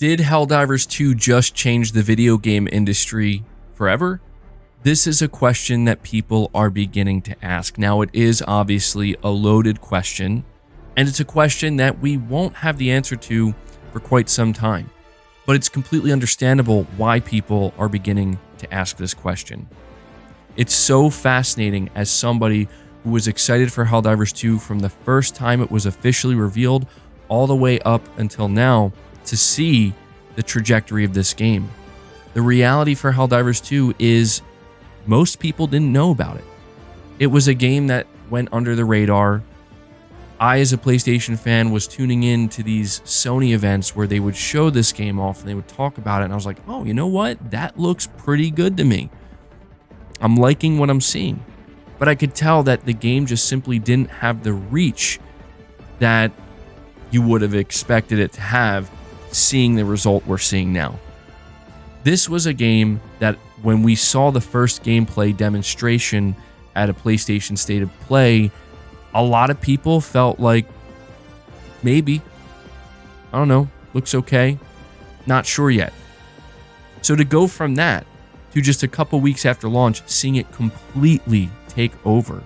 Did Helldivers 2 just change the video game industry forever? This is a question that people are beginning to ask. Now, it is obviously a loaded question, and it's a question that we won't have the answer to for quite some time. But it's completely understandable why people are beginning to ask this question. It's so fascinating as somebody who was excited for Helldivers 2 from the first time it was officially revealed all the way up until now to see the trajectory of this game. The reality for Helldivers 2 is most people didn't know about it. It was a game that went under the radar. I, as a PlayStation fan, was tuning in to these Sony events where they would show this game off and they would talk about it. And I was like, oh, you know what? That looks pretty good to me. I'm liking what I'm seeing. But I could tell that the game just simply didn't have the reach that you would have expected it to have, seeing the result we're seeing now. This was a game that when we saw the first gameplay demonstration at a PlayStation State of Play, a lot of people felt like maybe, I don't know, looks okay, not sure yet. So to go from that to just a couple weeks after launch, seeing it completely take over,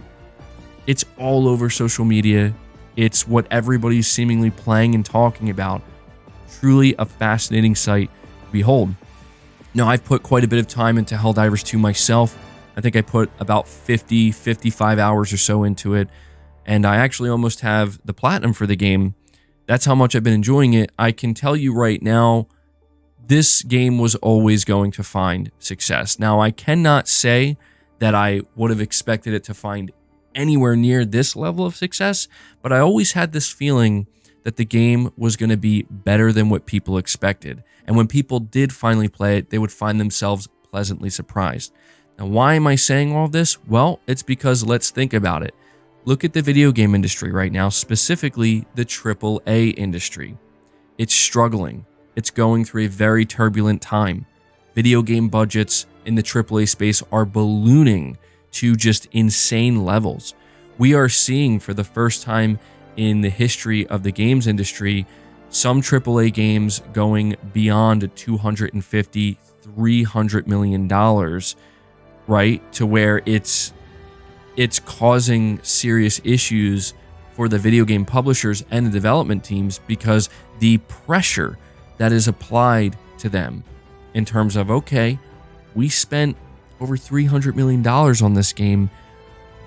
it's all over social media. It's what everybody's seemingly playing and talking about. Truly a fascinating sight to behold. Now, I've put quite a bit of time into Helldivers 2 myself. I think I put about 55 hours or so into it, and I actually almost have the platinum for the game. That's how much I've been enjoying it. I can tell you right now, this game was always going to find success. Now, I cannot say that I would have expected it to find anywhere near this level of success, but I always had this feeling that the game was going to be better than what people expected. And when people did finally play it, they would find themselves pleasantly surprised. Now, why am I saying all this? Well, it's because let's think about it. Look at the video game industry right now, specifically the AAA industry. It's struggling. It's going through a very turbulent time. Video game budgets in the AAA space are ballooning to just insane levels. We are seeing for the first time in the history of the games industry, some AAA games going beyond $250, $300 million, right? To where it's causing serious issues for the video game publishers and the development teams because the pressure that is applied to them in terms of, okay, we spent over $300 million on this game.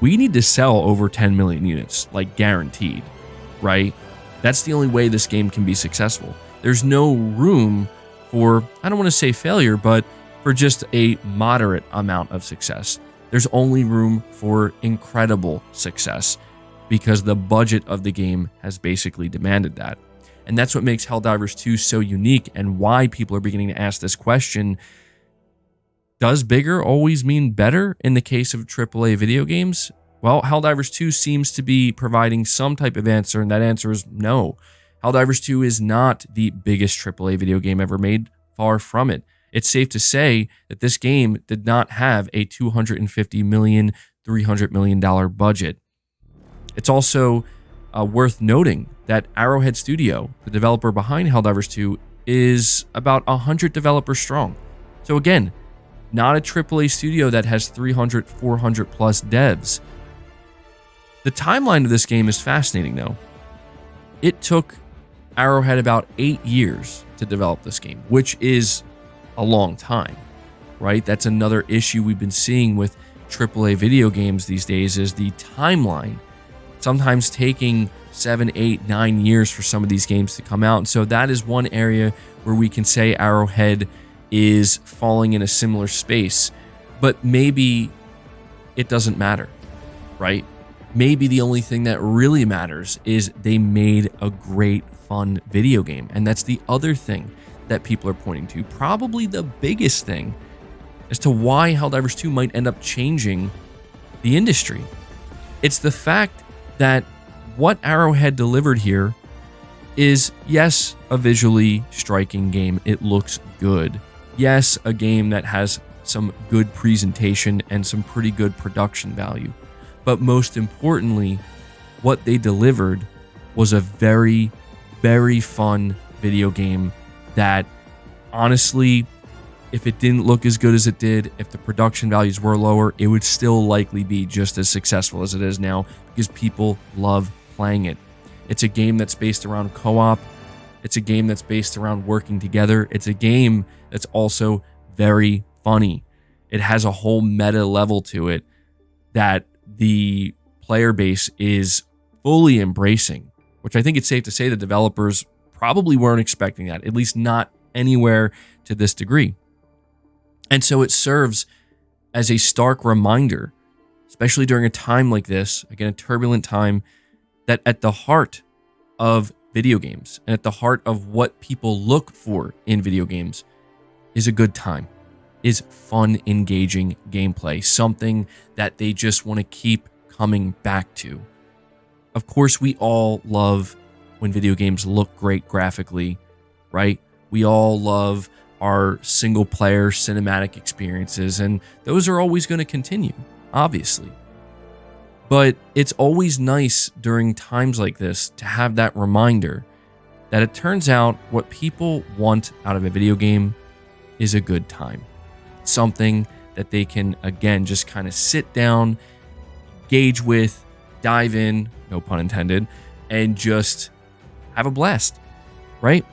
We need to sell over 10 million units, like guaranteed, right? That's the only way this game can be successful. There's no room for, I don't want to say failure, but for just a moderate amount of success. There's only room for incredible success because the budget of the game has basically demanded that. And that's what makes Helldivers 2 so unique and why people are beginning to ask this question. Does bigger always mean better in the case of AAA video games? Well, Helldivers 2 seems to be providing some type of answer, and that answer is no. Helldivers 2 is not the biggest AAA video game ever made, far from it. It's safe to say that this game did not have a $250 million, $300 million budget. It's also worth noting that Arrowhead Studio, the developer behind Helldivers 2, is about 100 developers strong. So again, not a AAA studio that has 300, 400 plus devs. The timeline of this game is fascinating, though. It took Arrowhead about 8 years to develop this game, which is a long time, right? That's another issue we've been seeing with AAA video games these days is the timeline. Sometimes taking 7, 8, 9 years for some of these games to come out. And so that is one area where we can say Arrowhead is falling in a similar space, but maybe it doesn't matter, right? Maybe the only thing that really matters is they made a great, fun video game. And that's the other thing that people are pointing to. Probably the biggest thing as to why Helldivers 2 might end up changing the industry. It's the fact that what Arrowhead delivered here is, yes, a visually striking game. It looks good. Yes, a game that has some good presentation and some pretty good production value. But most importantly, what they delivered was a very, very fun video game that Honestly, if it didn't look as good as it did, if the production values were lower, it would still likely be just as successful as it is now because people love playing it. It's a game that's based around co-op. It's a game that's based around working together. It's a game that's also very funny. It has a whole meta level to it that the player base is fully embracing, which I think it's safe to say the developers probably weren't expecting that, at least not anywhere to this degree. And so it serves as a stark reminder, especially during a time like this, again, a turbulent time, that at the heart of video games and at the heart of what people look for in video games is a good time, is fun, engaging gameplay, something that they just want to keep coming back to. Of course, we all love when video games look great graphically, right? We all love our single player cinematic experiences, and those are always going to continue, obviously. But it's always nice during times like this to have that reminder that it turns out what people want out of a video game is a good time. Something that they can, again, just kind of sit down, engage with, dive in, no pun intended, and just have a blast, right?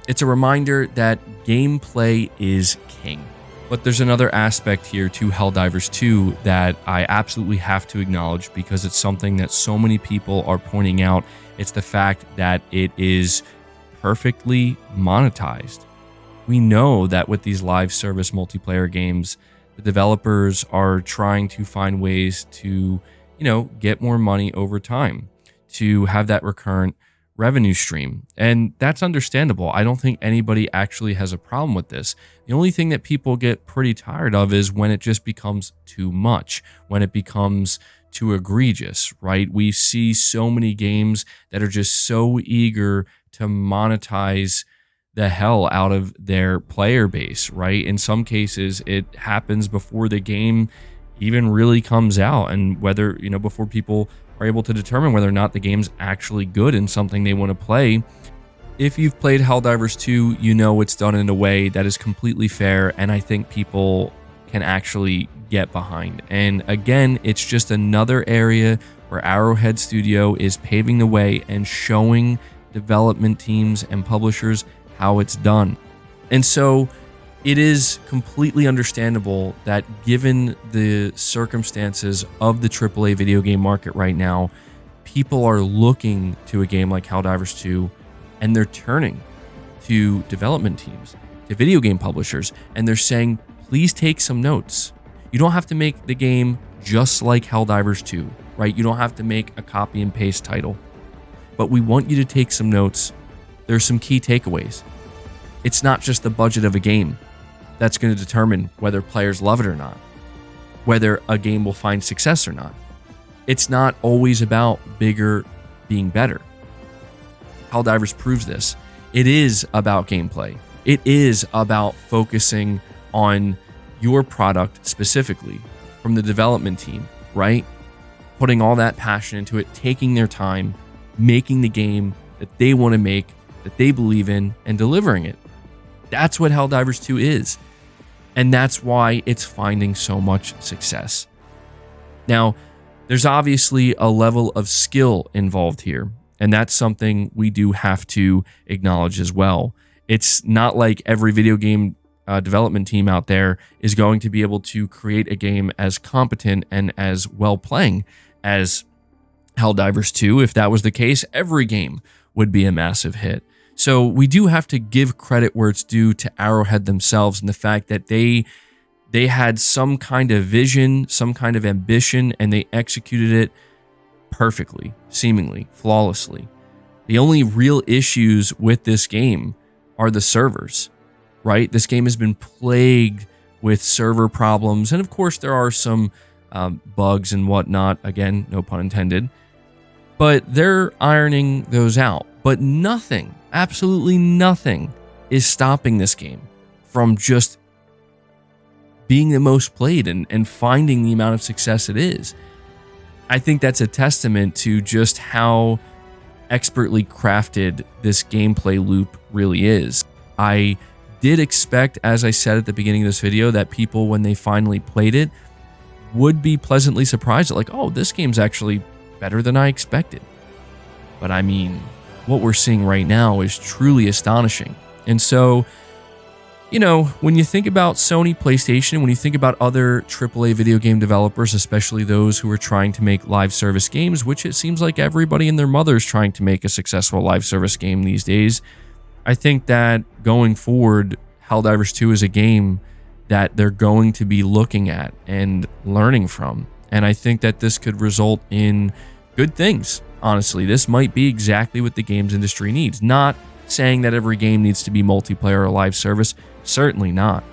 It's a reminder that gameplay is king. But there's another aspect here to Helldivers 2 that I absolutely have to acknowledge because it's something that so many people are pointing out. It's the fact that it is perfectly monetized. We know that with these live service multiplayer games, the developers are trying to find ways to, get more money over time, to have that recurrent revenue stream. And that's understandable. I don't think anybody actually has a problem with this. The only thing that people get pretty tired of is when it just becomes too much, when it becomes too egregious, right? We see so many games that are just so eager to monetize the hell out of their player base, right? In some cases, it happens before the game even really comes out, and whether, before people are able to determine whether or not the game's actually good and something they want to play. If you've played Helldivers 2, you know it's done in a way that is completely fair, and I think people can actually get behind. And again, it's just another area where Arrowhead Studio is paving the way and showing development teams and publishers how it's done. And so it is completely understandable that given the circumstances of the AAA video game market right now, people are looking to a game like Helldivers 2 and they're turning to development teams, to video game publishers, and they're saying, please take some notes. You don't have to make the game just like Helldivers 2, right? You don't have to make a copy and paste title, but we want you to take some notes. There's some key takeaways. It's not just the budget of a game that's going to determine whether players love it or not, whether a game will find success or not. It's not always about bigger being better. Helldivers proves this. It is about gameplay. It is about focusing on your product specifically from the development team, right? Putting all that passion into it, taking their time, making the game that they want to make, that they believe in, and delivering it. That's what Helldivers 2 is. And that's why it's finding so much success. Now, there's obviously a level of skill involved here, and that's something we do have to acknowledge as well. It's not like every video game development team out there is going to be able to create a game as competent and as well-playing as Helldivers 2. If that was the case, every game would be a massive hit. So we do have to give credit where it's due to Arrowhead themselves and the fact that they had some kind of vision, some kind of ambition, and they executed it perfectly, seemingly, flawlessly. The only real issues with this game are the servers, right? This game has been plagued with server problems, and of course there are some bugs and whatnot, again, no pun intended, but they're ironing those out. But nothing, absolutely nothing, is stopping this game from just being the most played and finding the amount of success it is. I think that's a testament to just how expertly crafted this gameplay loop really is. I did expect, as I said at the beginning of this video, that people, when they finally played it, would be pleasantly surprised at like, oh, this game's actually better than I expected. But I mean, what we're seeing right now is truly astonishing. And so, you know, when you think about Sony, PlayStation, when you think about other AAA video game developers, especially those who are trying to make live service games, which it seems like everybody and their mother is trying to make a successful live service game these days, I think that going forward, Helldivers 2 is a game that they're going to be looking at and learning from. And I think that this could result in good things. Honestly, this might be exactly what the games industry needs. Not saying that every game needs to be multiplayer or live service, certainly not.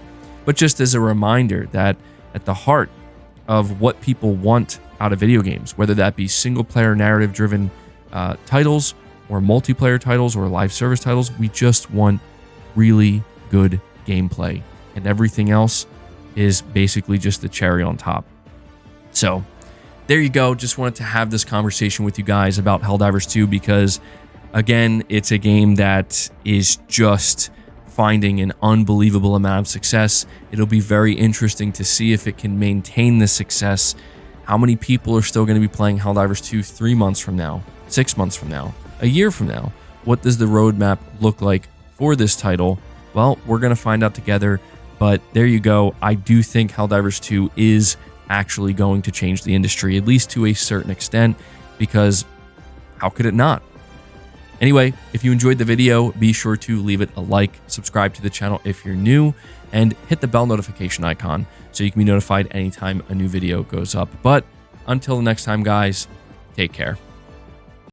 But just as a reminder that at the heart of what people want out of video games, whether that be single-player narrative-driven titles or multiplayer titles or live service titles, we just want really good gameplay. And everything else is basically just the cherry on top. So there you go. Just wanted to have this conversation with you guys about Helldivers 2 because, again, it's a game that is just finding an unbelievable amount of success. It'll be very interesting to see if it can maintain this success. How many people are still going to be playing Helldivers 2 3 months from now, 6 months from now, a year from now? What does the roadmap look like for this title? Well, we're going to find out together. But there you go. I do think Helldivers 2 is actually going to change the industry, at least to a certain extent, because how could it not? Anyway, if you enjoyed the video, be sure to leave it a like, subscribe to the channel if you're new, and hit the bell notification icon so you can be notified anytime a new video goes up. But until the next time, guys, take care.